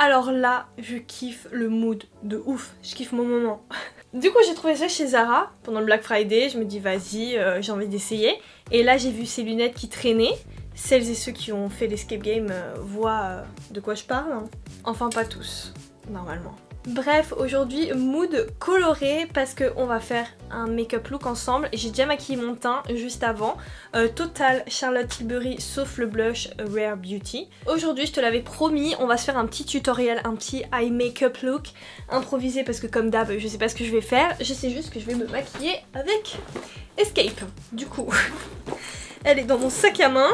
Alors là, je kiffe le mood de ouf, je kiffe mon moment. Du coup j'ai trouvé ça chez Zara pendant le Black Friday, je me dis vas-y, j'ai envie d'essayer. Et là j'ai vu ces lunettes qui traînaient. Celles et ceux qui ont fait l'escape game voient de quoi je parle. Enfin pas tous, normalement. Bref, aujourd'hui mood coloré parce qu'on va faire un make-up look ensemble. J'ai déjà maquillé mon teint juste avant. Total Charlotte Tilbury sauf le blush Rare Beauty. Aujourd'hui je te l'avais promis, on va se faire un petit tutoriel, un petit eye make-up look improvisé parce que comme d'hab je sais pas ce que je vais faire. Je sais juste que je vais me maquiller avec Escape. Du coup, elle est dans mon sac à main.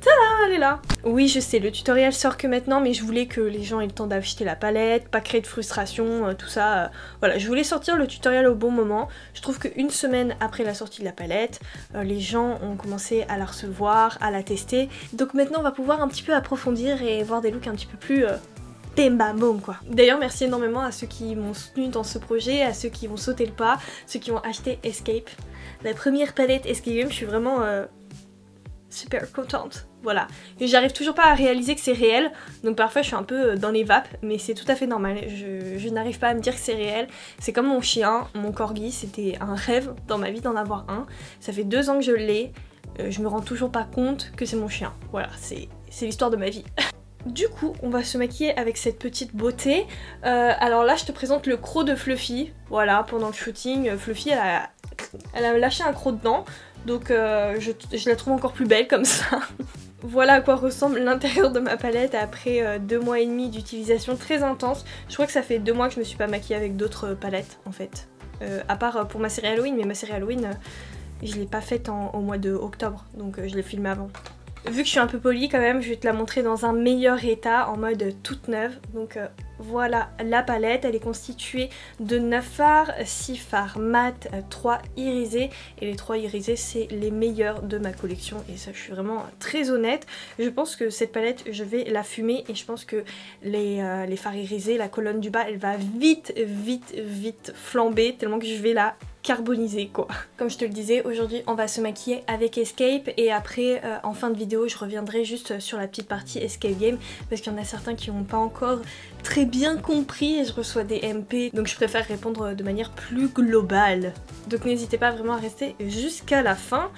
Tada, elle est là. Oui je sais, le tutoriel sort que maintenant mais je voulais que les gens aient le temps d'acheter la palette, pas créer de frustration, tout ça. Voilà, je voulais sortir le tutoriel au bon moment. Je trouve qu'une semaine après la sortie de la palette, les gens ont commencé à la recevoir, à la tester. Donc maintenant on va pouvoir un petit peu approfondir et voir des looks un petit peu plus... bim bam boum quoi. D'ailleurs merci énormément à ceux qui m'ont soutenu dans ce projet, à ceux qui vont sauter le pas, ceux qui ont acheté Escape. La première palette Escape Game, je suis vraiment... super contente, voilà. Et j'arrive toujours pas à réaliser que c'est réel, donc parfois je suis un peu dans les vapes, mais c'est tout à fait normal. Je n'arrive pas à me dire que c'est réel. C'est comme mon chien, mon corgi, c'était un rêve dans ma vie d'en avoir un. Ça fait 2 ans que je l'ai, je me rends toujours pas compte que c'est mon chien. Voilà, c'est l'histoire de ma vie. Du coup, on va se maquiller avec cette petite beauté. Alors là, je te présente le croc de Fluffy. Voilà, pendant le shooting, Fluffy, elle a lâché un croc dedans. Donc je la trouve encore plus belle comme ça. Voilà à quoi ressemble l'intérieur de ma palette après 2 mois et demi d'utilisation très intense. Je crois que ça fait 2 mois que je me suis pas maquillée avec d'autres palettes en fait. À part pour ma série Halloween, mais ma série Halloween, je l'ai pas faite au mois de octobre, donc je l'ai filmée avant. Vu que je suis un peu polie quand même, je vais te la montrer dans un meilleur état, en mode toute neuve. Donc voilà la palette, elle est constituée de 9 fards, 6 fards mat, 3 irisés. Et les 3 irisés c'est les meilleurs de ma collection et ça je suis vraiment très honnête. Je pense que cette palette je vais la fumer et je pense que les fards irisés, la colonne du bas elle va vite flamber tellement que je vais la carbonisé quoi. Comme je te le disais, aujourd'hui on va se maquiller avec Escape et après en fin de vidéo je reviendrai juste sur la petite partie Escape Game parce qu'il y en a certains qui n'ont pas encore très bien compris et je reçois des MP donc je préfère répondre de manière plus globale. Donc n'hésitez pas vraiment à rester jusqu'à la fin.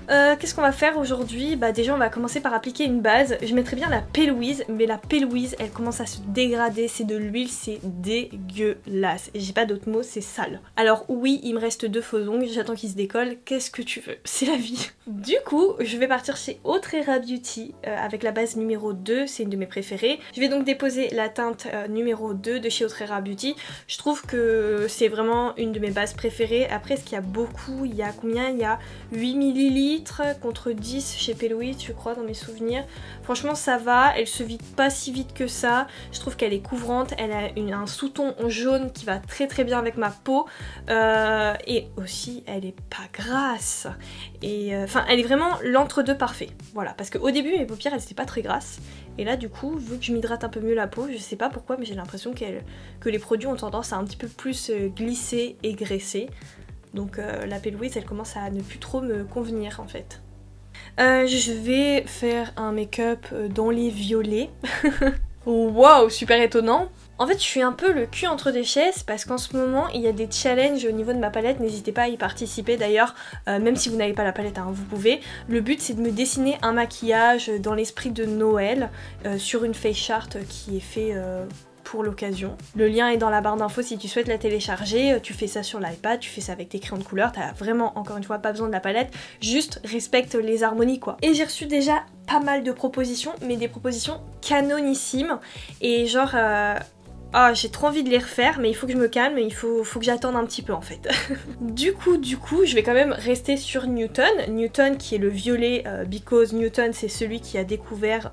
Qu'est-ce qu'on va faire aujourd'hui? Bah déjà on va commencer par appliquer une base. Je mettrais bien la P. Louise, mais la P. Louise elle commence à se dégrader, c'est de l'huile, c'est dégueulasse. J'ai pas d'autres mots, c'est sale. Alors oui, il me reste 2 faux ongles, j'attends qu'ils se décollent, qu'est-ce que tu veux? C'est la vie. Du coup, je vais partir chez Autrera Beauty avec la base numéro 2, c'est une de mes préférées. Je vais donc déposer la teinte numéro 2 de chez Autrera Beauty. Je trouve que c'est vraiment une de mes bases préférées. Après, ce qu'il y a beaucoup, il y a combien? Il y a 8 ml contre 10 chez P. Louise je crois dans mes souvenirs. Franchement ça va, elle se vide pas si vite que ça. Je trouve qu'elle est couvrante, elle a un sous-ton jaune qui va très bien avec ma peau et aussi elle est pas grasse. Et enfin elle est vraiment l'entre-deux parfait. Voilà, parce qu'au début mes paupières elles étaient pas très grasses. Et là du coup, vu que je m'hydrate un peu mieux la peau, je sais pas pourquoi mais j'ai l'impression que les produits ont tendance à un petit peu plus glisser et graisser. Donc la P. Louise elle commence à ne plus trop me convenir en fait. Je vais faire un make-up dans les violets. Waouh, super étonnant. En fait je suis un peu le cul entre des chaises parce qu'en ce moment il y a des challenges au niveau de ma palette, n'hésitez pas à y participer d'ailleurs, même si vous n'avez pas la palette hein, vous pouvez. Le but c'est de me dessiner un maquillage dans l'esprit de Noël sur une face chart qui est fait pour l'occasion. Le lien est dans la barre d'infos si tu souhaites la télécharger, tu fais ça sur l'iPad, tu fais ça avec tes crayons de couleur, t'as vraiment encore une fois pas besoin de la palette, juste respecte les harmonies quoi. Et j'ai reçu déjà pas mal de propositions, mais des propositions canonissimes et genre... Ah, j'ai trop envie de les refaire, mais il faut que je me calme et il faut que j'attende un petit peu en fait. Du coup, je vais quand même rester sur Newton. Newton qui est le violet, because Newton c'est celui qui a découvert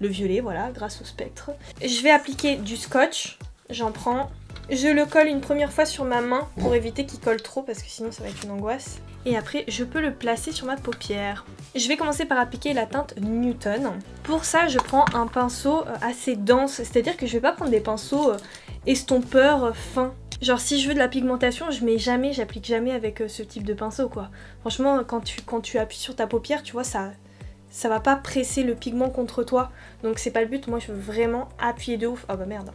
le violet, voilà, grâce au spectre. Je vais appliquer du scotch, j'en prends. Je le colle une première fois sur ma main pour éviter qu'il colle trop parce que sinon ça va être une angoisse. Et après je peux le placer sur ma paupière. Je vais commencer par appliquer la teinte Newton. Pour ça je prends un pinceau assez dense, c'est-à-dire que je vais pas prendre des pinceaux estompeurs fins. Genre si je veux de la pigmentation, j'applique jamais avec ce type de pinceau quoi. Franchement quand tu appuies sur ta paupière, tu vois ça ça va pas presser le pigment contre toi. Donc c'est pas le but, moi je veux vraiment appuyer de ouf. Oh bah merde.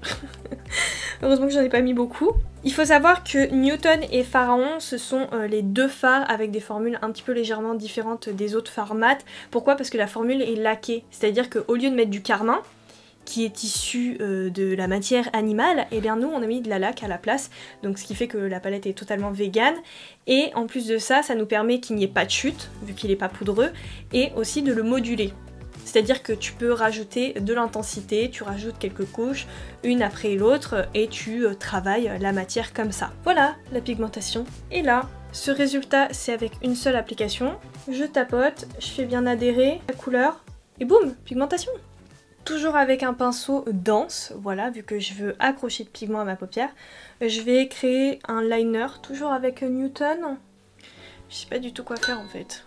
Heureusement que j'en ai pas mis beaucoup. Il faut savoir que Newton et Pharaon, ce sont les deux fards avec des formules un petit peu légèrement différentes des autres fards mat. Pourquoi? Parce que la formule est laquée. C'est-à-dire qu'au lieu de mettre du carmin, qui est issu de la matière animale, et bien nous on a mis de la laque à la place, donc ce qui fait que la palette est totalement végane, et en plus de ça, ça nous permet qu'il n'y ait pas de chute, vu qu'il n'est pas poudreux, et aussi de le moduler. C'est-à-dire que tu peux rajouter de l'intensité, tu rajoutes quelques couches, une après l'autre, et tu travailles la matière comme ça. Voilà, la pigmentation est là. Ce résultat, c'est avec une seule application. Je tapote, je fais bien adhérer la couleur, et boum, pigmentation. Toujours avec un pinceau dense, voilà, vu que je veux accrocher de pigment à ma paupière. Je vais créer un liner, toujours avec Newton. Je sais pas du tout quoi faire en fait.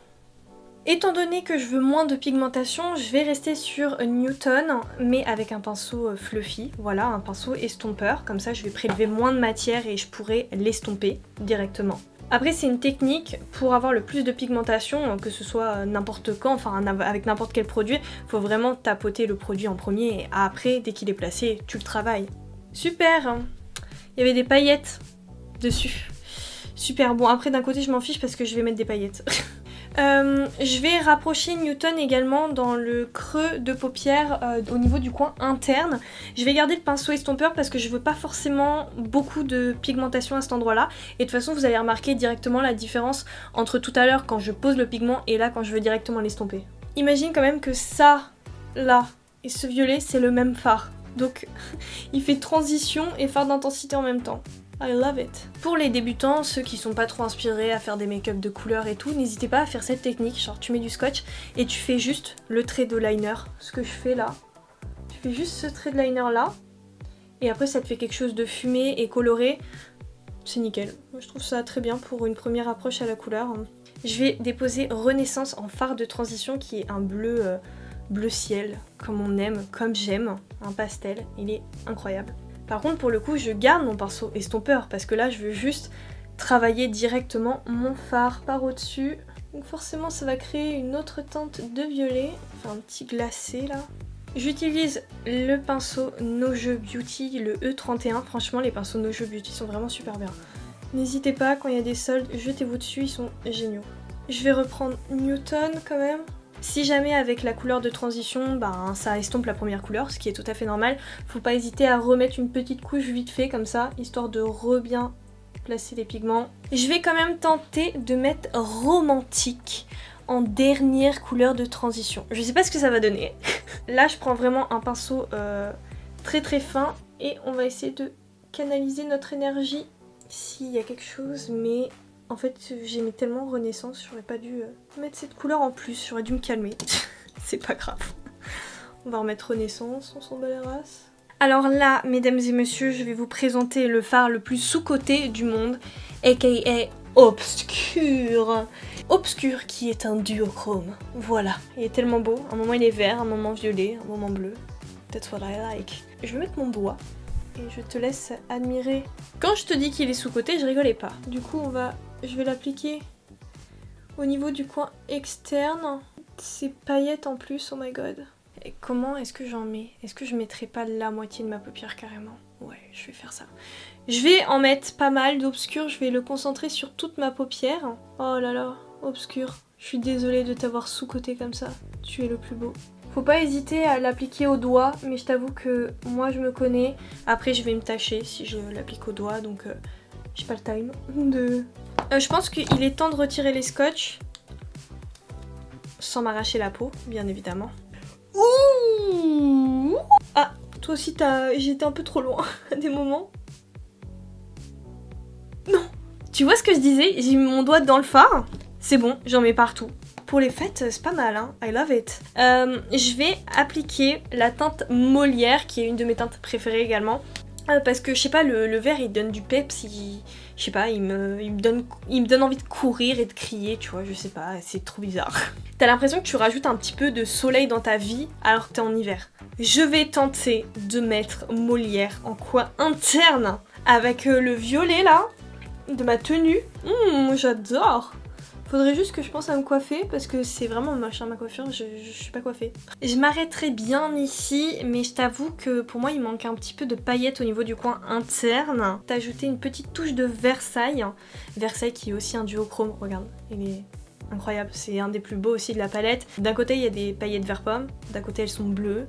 Étant donné que je veux moins de pigmentation, je vais rester sur Newton, mais avec un pinceau fluffy, voilà, un pinceau estompeur. Comme ça, je vais prélever moins de matière et je pourrai l'estomper directement. Après c'est une technique pour avoir le plus de pigmentation, que ce soit n'importe quand, enfin avec n'importe quel produit, il faut vraiment tapoter le produit en premier et après dès qu'il est placé tu le travailles. Super. Il y avait des paillettes dessus. Super, bon après d'un côté je m'en fiche parce que je vais mettre des paillettes. Je vais rapprocher Newton également dans le creux de paupière au niveau du coin interne. Je vais garder le pinceau estompeur parce que je veux pas forcément beaucoup de pigmentation à cet endroit là. Et de toute façon vous allez remarquer directement la différence entre tout à l'heure quand je pose le pigment et là quand je veux directement l'estomper. Imagine quand même que ça, là, et ce violet c'est le même fard. Donc il fait transition et fard d'intensité en même temps. I love it. Pour les débutants, ceux qui sont pas trop inspirés à faire des make-up de couleurs et tout, n'hésitez pas à faire cette technique, genre tu mets du scotch et tu fais juste le trait de liner, ce que je fais là. Tu fais juste ce trait de liner là, et après ça te fait quelque chose de fumé et coloré, c'est nickel. Je trouve ça très bien pour une première approche à la couleur. Je vais déposer Renaissance en fard de transition qui est un bleu, bleu ciel, comme on aime, comme j'aime, un pastel, il est incroyable. Par contre pour le coup je garde mon pinceau estompeur parce que là je veux juste travailler directement mon fard par au-dessus. Donc forcément ça va créer une autre teinte de violet, enfin un petit glacé là. J'utilise le pinceau No Jeux Beauty, le E31, franchement les pinceaux No Jeux Beauty sont vraiment super bien. N'hésitez pas, quand il y a des soldes, jetez-vous dessus, ils sont géniaux. Je vais reprendre Newton quand même. Si jamais avec la couleur de transition, ben, ça estompe la première couleur, ce qui est tout à fait normal, faut pas hésiter à remettre une petite couche vite fait comme ça, histoire de bien placer les pigments. Je vais quand même tenter de mettre Romantique en dernière couleur de transition. Je sais pas ce que ça va donner. Là je prends vraiment un pinceau très très fin et on va essayer de canaliser notre énergie s'il y a quelque chose, mais... En fait, j'ai mis tellement Renaissance, j'aurais pas dû mettre cette couleur en plus, j'aurais dû me calmer. C'est pas grave. On va remettre Renaissance, on s'en bat les races. Alors là, mesdames et messieurs, je vais vous présenter le fard le plus sous-coté du monde, aka Obscur. Obscur qui est un duochrome. Voilà, il est tellement beau. Un moment il est vert, un moment violet, un moment bleu. That's what I like. Je vais mettre mon doigt et je te laisse admirer. Quand je te dis qu'il est sous-coté, je rigolais pas. Du coup, je vais l'appliquer au niveau du coin externe. Ces paillettes en plus, oh my god. Et comment est-ce que j'en mets? Est-ce que je mettrai pas la moitié de ma paupière carrément? Ouais, je vais faire ça. Je vais en mettre pas mal d'obscur, je vais le concentrer sur toute ma paupière. Oh là là, obscur. Je suis désolée de t'avoir sous-coté comme ça. Tu es le plus beau. Faut pas hésiter à l'appliquer au doigt, mais je t'avoue que moi je me connais. Après je vais me tâcher si je l'applique au doigt, donc j'ai pas le time de... je pense qu'il est temps de retirer les scotch. Sans m'arracher la peau, bien évidemment. Ouh! Ah, toi aussi j'étais un peu trop loin à des moments. Non! Tu vois ce que je disais? J'ai mis mon doigt dans le fard. C'est bon, j'en mets partout. Pour les fêtes, c'est pas mal, hein. I love it. Je vais appliquer la teinte Molière, qui est une de mes teintes préférées également. Parce que, je sais pas, le vert, il donne du peps, je sais pas, il me donne envie de courir et de crier, tu vois, je sais pas, c'est trop bizarre. T'as l'impression que tu rajoutes un petit peu de soleil dans ta vie alors que t'es en hiver. Je vais tenter de mettre Molière en coin interne avec le violet, là, de ma tenue. J'adore. Faudrait juste que je pense à me coiffer parce que c'est vraiment moche hein, ma coiffure, je suis pas coiffée. Je m'arrêterai bien ici, mais je t'avoue que pour moi il manque un petit peu de paillettes au niveau du coin interne. T'as ajouté une petite touche de Versailles. Versailles qui est aussi un duochrome, regarde, il est incroyable, c'est un des plus beaux aussi de la palette. D'un côté il y a des paillettes vert pomme, d'un côté elles sont bleues.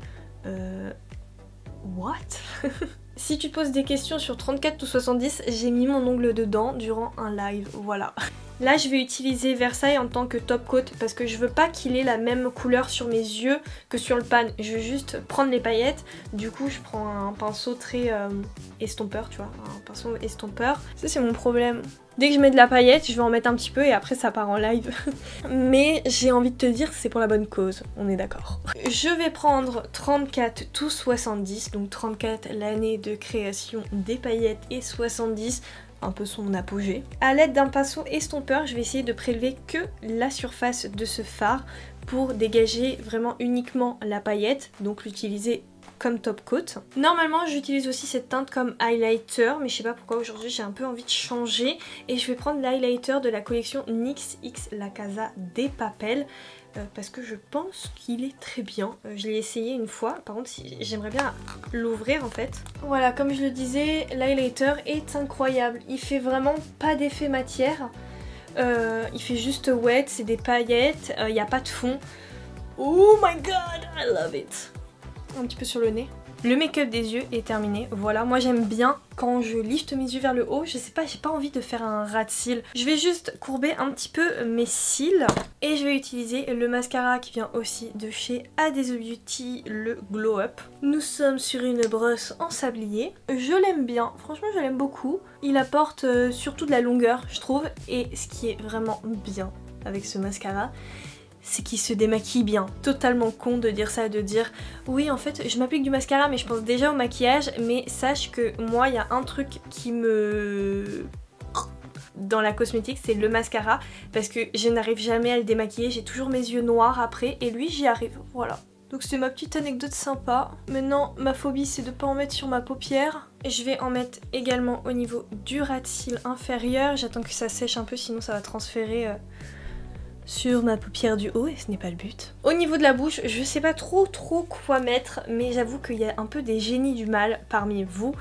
What? Si tu te poses des questions sur 34 ou 70, j'ai mis mon ongle dedans durant un live, voilà. Là je vais utiliser Versailles en tant que top coat parce que je veux pas qu'il ait la même couleur sur mes yeux que sur le pan. Je veux juste prendre les paillettes, du coup je prends un pinceau très estompeur, tu vois, un pinceau estompeur. Ça c'est mon problème. Dès que je mets de la paillette, je vais en mettre un petit peu et après ça part en live. Mais j'ai envie de te dire c'est pour la bonne cause, on est d'accord. Je vais prendre 34 tout 70, donc 34 l'année de création des paillettes et 70 un peu son apogée. A l'aide d'un pinceau estompeur, je vais essayer de prélever que la surface de ce fard pour dégager vraiment uniquement la paillette, donc l'utiliser comme top coat. Normalement j'utilise aussi cette teinte comme highlighter, mais je sais pas pourquoi aujourd'hui j'ai un peu envie de changer et je vais prendre l'highlighter de la collection NYX X La Casa des Papel parce que je pense qu'il est très bien. Je l'ai essayé une fois, par contre j'aimerais bien l'ouvrir en fait. Voilà, comme je le disais, l'highlighter est incroyable, il fait vraiment pas d'effet matière, il fait juste wet, c'est des paillettes, il n'y a pas de fond. Oh my god, I love it. Un petit peu sur le nez. Le make-up des yeux est terminé, voilà, moi j'aime bien quand je lifte mes yeux vers le haut, je sais pas, j'ai pas envie de faire un ras de cils. Je vais juste courber un petit peu mes cils et je vais utiliser le mascara qui vient aussi de chez Adeso Beauty, le Glow Up. Nous sommes sur une brosse en sablier, je l'aime bien, franchement je l'aime beaucoup. Il apporte surtout de la longueur je trouve, et ce qui est vraiment bien avec ce mascara, c'est qu'il se démaquille bien. Totalement con de dire ça, de dire oui en fait je m'applique du mascara mais je pense déjà au maquillage, mais sache que moi il y a un truc qui me... dans la cosmétique, c'est le mascara, parce que je n'arrive jamais à le démaquiller, j'ai toujours mes yeux noirs après et lui j'y arrive, voilà. Donc c'est ma petite anecdote sympa. Maintenant ma phobie c'est de pas en mettre sur ma paupière. Et je vais en mettre également au niveau du ras de cils inférieur, j'attends que ça sèche un peu sinon ça va transférer sur ma paupière du haut et ce n'est pas le but. Au niveau de la bouche, je sais pas trop quoi mettre, mais j'avoue qu'il y a un peu des génies du mal parmi vous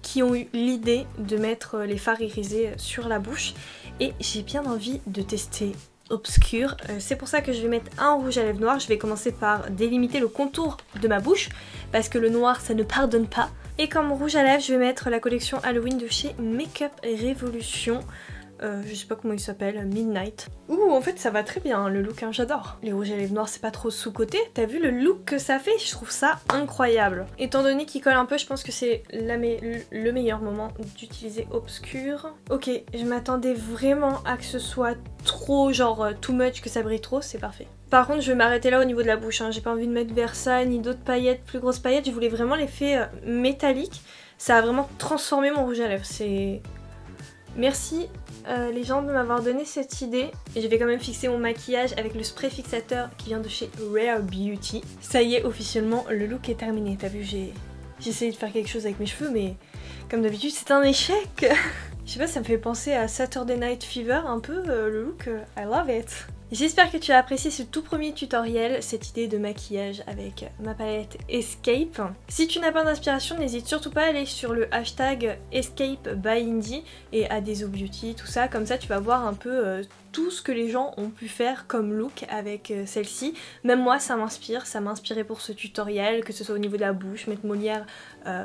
qui ont eu l'idée de mettre les fards irisés sur la bouche et j'ai bien envie de tester obscur. C'est pour ça que je vais mettre un rouge à lèvres noir. Je vais commencer par délimiter le contour de ma bouche parce que le noir ça ne pardonne pas. Et comme rouge à lèvres, je vais mettre la collection Halloween de chez Makeup Revolution. Je sais pas comment il s'appelle, Midnight. Ouh, en fait ça va très bien le look, hein, j'adore. Les rouges à lèvres noirs c'est pas trop sous-côté. T'as vu le look que ça fait? Je trouve ça incroyable. Étant donné qu'il colle un peu, je pense que c'est le meilleur moment d'utiliser obscur. Ok, je m'attendais vraiment à que ce soit trop genre too much, que ça brille trop, c'est parfait. Par contre je vais m'arrêter là au niveau de la bouche, hein. J'ai pas envie de mettre Versailles ni d'autres paillettes, plus grosses paillettes. Je voulais vraiment l'effet métallique. Ça a vraiment transformé mon rouge à lèvres, c'est... Merci les gens de m'avoir donné cette idée. Et je vais quand même fixer mon maquillage avec le spray fixateur qui vient de chez Rare Beauty. Ça y est, officiellement le look est terminé. T'as vu, j'ai essayé de faire quelque chose avec mes cheveux mais comme d'habitude c'est un échec. Je sais pas, ça me fait penser à Saturday Night Fever un peu le look, I love it. J'espère que tu as apprécié ce tout premier tutoriel, cette idée de maquillage avec ma palette Escape. Si tu n'as pas d'inspiration, n'hésite surtout pas à aller sur le hashtag Escape by Indie et Adeso Beauty, tout ça, comme ça tu vas voir un peu tout ce que les gens ont pu faire comme look avec celle-ci. Même moi ça m'inspire, ça m'a inspiré pour ce tutoriel, que ce soit au niveau de la bouche, mettre Molière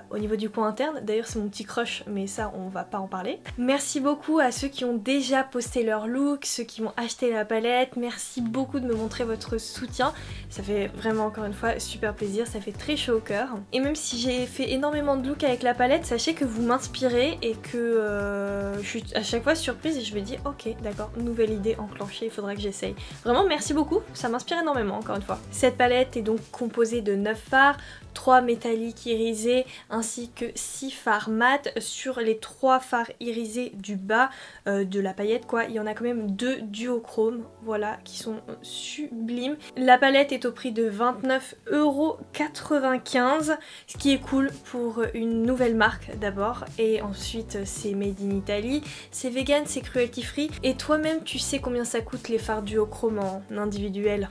au niveau du coin interne. D'ailleurs c'est mon petit crush mais ça on va pas en parler. Merci beaucoup à ceux qui ont déjà posté leur look, ceux qui m'ont acheté la palette. Merci beaucoup de me montrer votre soutien, ça fait vraiment encore une fois super plaisir, ça fait très chaud au cœur. Et même si j'ai fait énormément de looks avec la palette, sachez que vous m'inspirez et que je suis à chaque fois surprise et je me dis ok d'accord, nouvelle idée enclenchée, il faudra que j'essaye. Vraiment merci beaucoup, ça m'inspire énormément encore une fois. Cette palette est donc composée de 9 fards, 3 métalliques irisés ainsi que 6 fards mat. Sur les 3 fards irisés du bas de la paillette quoi, il y en a quand même 2 duochrome, voilà, qui sont sublimes. La palette est au prix de 29,95 €, ce qui est cool pour une nouvelle marque d'abord, et ensuite c'est made in Italy, c'est vegan, c'est cruelty free, et toi-même tu sais combien ça coûte les fards duochrome en individuel.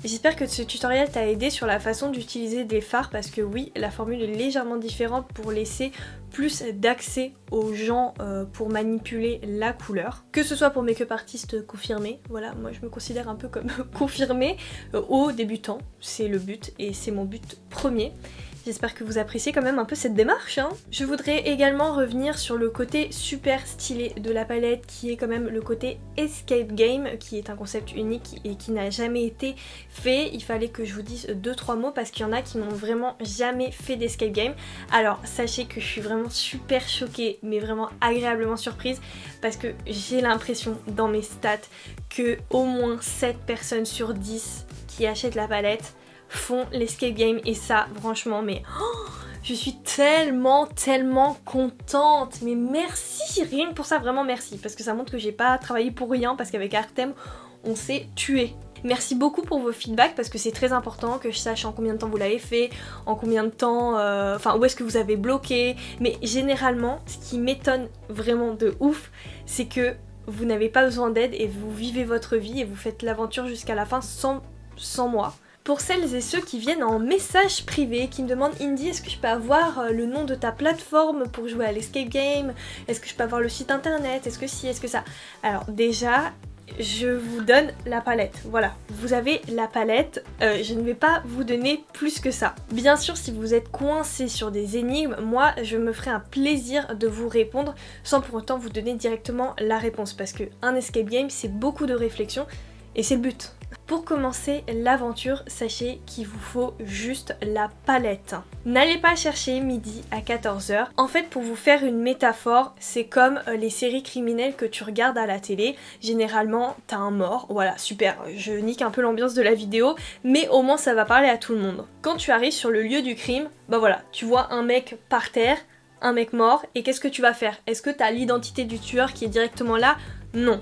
J'espère que ce tutoriel t'a aidé sur la façon d'utiliser des fards, parce que oui, la formule est légèrement différente pour laisser plus d'accès aux gens pour manipuler la couleur. Que ce soit pour make-up artistes confirmés, voilà, moi je me considère un peu comme confirmée, aux débutants, c'est le but et c'est mon but premier. J'espère que vous appréciez quand même un peu cette démarche, hein. Je voudrais également revenir sur le côté super stylé de la palette, qui est quand même le côté escape game, qui est un concept unique et qui n'a jamais été fait. Il fallait que je vous dise 2-3 mots parce qu'il y en a qui n'ont vraiment jamais fait d'escape game. Alors sachez que je suis vraiment super choquée, mais vraiment agréablement surprise, parce que j'ai l'impression dans mes stats que au moins 7 personnes sur 10 qui achètent la palette font l'escape game, et ça franchement mais je suis tellement contente, mais merci, rien que pour ça, vraiment merci, parce que ça montre que j'ai pas travaillé pour rien, parce qu'avec Artem on s'est tué. Merci beaucoup pour vos feedbacks, parce que c'est très important que je sache en combien de temps vous l'avez fait, en combien de temps, enfin où est-ce que vous avez bloqué, mais généralement ce qui m'étonne vraiment de ouf, c'est que vous n'avez pas besoin d'aide et vous vivez votre vie et vous faites l'aventure jusqu'à la fin sans moi. Pour celles et ceux qui viennent en message privé, qui me demandent Indy, est-ce que je peux avoir le nom de ta plateforme pour jouer à l'escape game? Est-ce que je peux avoir le site internet? Est-ce que si, est-ce que ça? Alors déjà, je vous donne la palette, voilà, vous avez la palette, je ne vais pas vous donner plus que ça. Bien sûr, si vous êtes coincé sur des énigmes, moi je me ferai un plaisir de vous répondre sans pour autant vous donner directement la réponse, parce que un escape game c'est beaucoup de réflexion et c'est le but. Pour commencer l'aventure, sachez qu'il vous faut juste la palette. N'allez pas chercher midi à 14 h. En fait, pour vous faire une métaphore, c'est comme les séries criminelles que tu regardes à la télé. Généralement, t'as un mort. Voilà, super, je nique un peu l'ambiance de la vidéo, mais au moins ça va parler à tout le monde. Quand tu arrives sur le lieu du crime, bah voilà, tu vois un mec par terre, un mec mort, et qu'est-ce que tu vas faire? Est-ce que t'as l'identité du tueur qui est directement là? Non.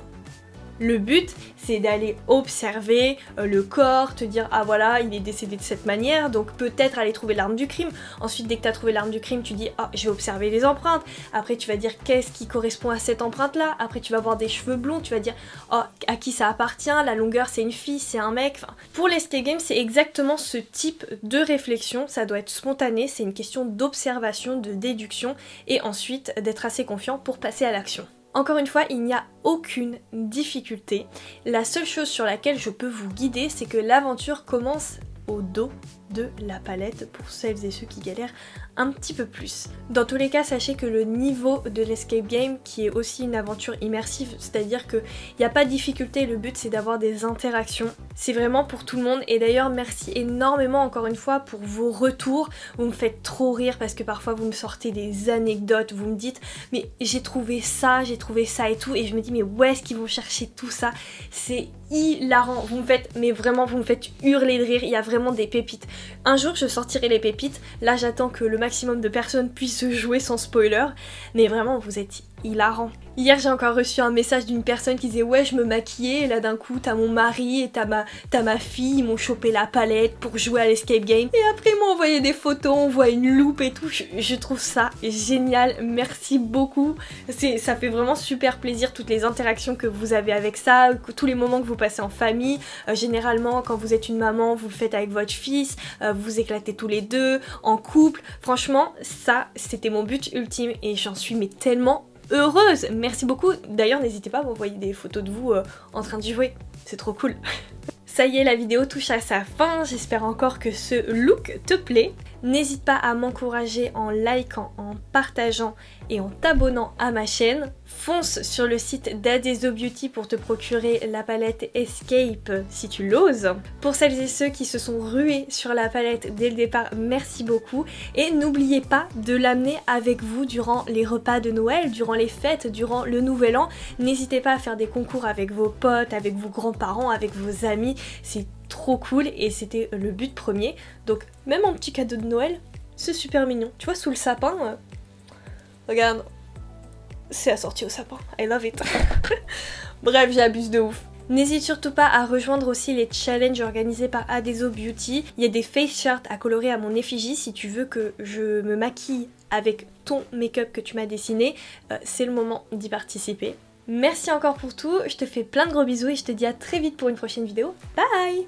Le but, c'est d'aller observer le corps, te dire ah voilà, il est décédé de cette manière, donc peut-être aller trouver l'arme du crime. Ensuite, dès que tu as trouvé l'arme du crime, tu dis ah, je vais observer les empreintes. Après, tu vas dire qu'est-ce qui correspond à cette empreinte-là. Après, tu vas voir des cheveux blonds, tu vas dire oh, à qui ça appartient, la longueur, c'est une fille, c'est un mec. Enfin, pour l'escape game, c'est exactement ce type de réflexion. Ça doit être spontané, c'est une question d'observation, de déduction, et ensuite d'être assez confiant pour passer à l'action. Encore une fois, il n'y a aucune difficulté. La seule chose sur laquelle je peux vous guider, c'est que l'aventure commence au dos de la palette pour celles et ceux qui galèrent un petit peu plus. Dans tous les cas, sachez que le niveau de l'escape game, qui est aussi une aventure immersive, c'est-à-dire qu'il n'y a pas de difficulté, le but c'est d'avoir des interactions. C'est vraiment pour tout le monde, et d'ailleurs merci énormément encore une fois pour vos retours. Vous me faites trop rire parce que parfois vous me sortez des anecdotes, vous me dites mais j'ai trouvé ça et tout, et je me dis mais où est-ce qu'ils vont chercher tout ça? C'est hilarant, vous me faites, mais vraiment vous me faites hurler de rire, il y a vraiment des pépites. Un jour je sortirai les pépites, là j'attends que le maximum de personnes puissent jouer sans spoiler, mais vraiment vous êtes hilarant. Hier j'ai encore reçu un message d'une personne qui disait ouais je me maquillais, et là d'un coup t'as mon mari et t'as ma fille, ils m'ont chopé la palette pour jouer à l'escape game, et après ils m'ont envoyé des photos, on voit une loupe et tout, je trouve ça génial, merci beaucoup, ça fait vraiment super plaisir toutes les interactions que vous avez avec ça, tous les moments que vous passez en famille, généralement quand vous êtes une maman vous le faites avec votre fils, vous vous éclatez tous les deux, en couple, franchement ça c'était mon but ultime et j'en suis mais tellement heureuse, merci beaucoup. D'ailleurs n'hésitez pas à m'envoyer des photos de vous en train d'y jouer, c'est trop cool. Ça y est, la vidéo touche à sa fin, j'espère encore que ce look te plaît. N'hésite pas à m'encourager en likant, en partageant et en t'abonnant à ma chaîne. Fonce sur le site d'Adezo Beauty pour te procurer la palette Escape si tu l'oses. Pour celles et ceux qui se sont rués sur la palette dès le départ, merci beaucoup. Et n'oubliez pas de l'amener avec vous durant les repas de Noël, durant les fêtes, durant le Nouvel An. N'hésitez pas à faire des concours avec vos potes, avec vos grands-parents, avec vos amis. C'est trop cool et c'était le but premier. Donc même en petit cadeau de Noël, c'est super mignon. Tu vois, sous le sapin, regarde, c'est assorti au sapin. I love it. Bref, j'abuse de ouf. N'hésite surtout pas à rejoindre aussi les challenges organisés par Adeso Beauty. Il y a des face charts à colorer à mon effigie si tu veux que je me maquille avec ton make-up que tu m'as dessiné. C'est le moment d'y participer. Merci encore pour tout, je te fais plein de gros bisous et je te dis à très vite pour une prochaine vidéo. Bye!